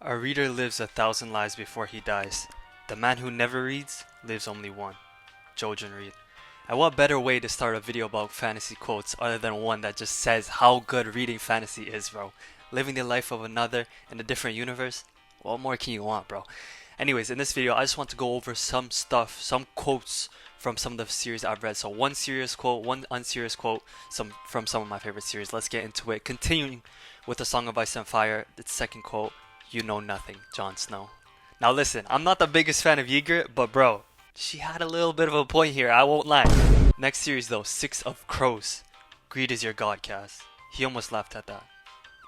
A reader lives 1,000 lives before he dies. The man who never reads lives only one. Jojen Reed. And what better way to start a video about fantasy quotes other than one that just says how good reading fantasy is, bro. Living the life of another in a different universe? What more can you want, bro? Anyways, in this video, I just want to go over some stuff, some quotes from some of the series I've read. So one serious quote, one unserious quote from some of my favorite series. Let's get into it. Continuing with the Song of Ice and Fire, its second quote, "You know nothing, Jon Snow." Now listen, I'm not the biggest fan of Ygritte, but bro, she had a little bit of a point here, I won't lie. Next series though, Six of Crows. "Greed is your god, Cass." He almost laughed at that.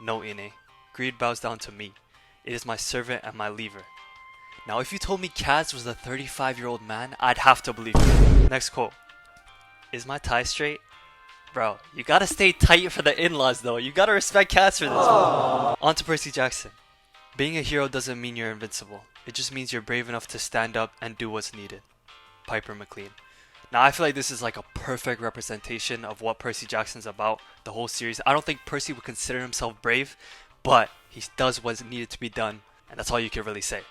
"No, Ine. Greed bows down to me. It is my servant and my lever." Now if you told me Cass was a 35-year-old man, I'd have to believe you. Next quote. "Is my tie straight?" Bro, you gotta stay tight for the in-laws though. You gotta respect Cass for this. On to Percy Jackson. "Being a hero doesn't mean you're invincible. It just means you're brave enough to stand up and do what's needed." Piper MacLeod. Now I feel like this is like a perfect representation of what Percy Jackson's about, the whole series. I don't think Percy would consider himself brave, but he does what's needed to be done, and that's all you can really say.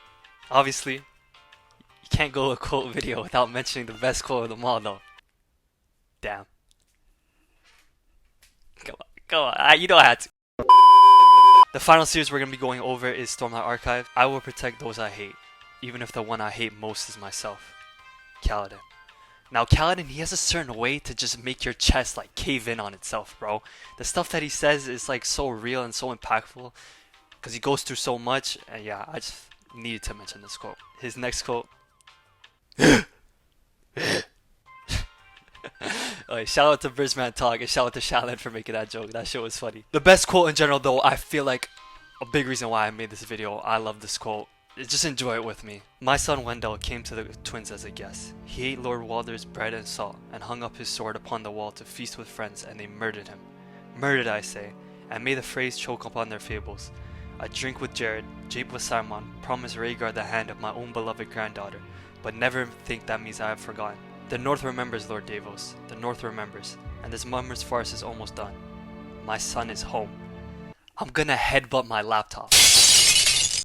Obviously, you can't go a quote video without mentioning the best quote of them all though. Damn. Come on, you know I had to. The final series we're going to be going over is Stormlight Archive. "I will protect those I hate, even if the one I hate most is myself." Kaladin. Now Kaladin, he has a certain way to just make your chest like cave in on itself, bro. The stuff that he says is like so real and so impactful because he goes through so much. And yeah, I just needed to mention this quote. His next quote. Okay, shout out to Brisman Talk and shout out to Shalin for making that joke. That shit was funny. The best quote in general though, I feel like a big reason why I made this video, I love this quote. Just enjoy it with me. "My son Wendell came to the twins as a guest. He ate Lord Walder's bread and salt and hung up his sword upon the wall to feast with friends, and they murdered him. Murdered, I say, and may the phrase choke upon their fables. I drink with Jared, jape with Simon, promise Rhaegar the hand of my own beloved granddaughter, but never think that means I have forgotten. The North remembers, Lord Davos. The North remembers, and this mummer's farce is almost done. My son is home." I'm gonna headbutt my laptop.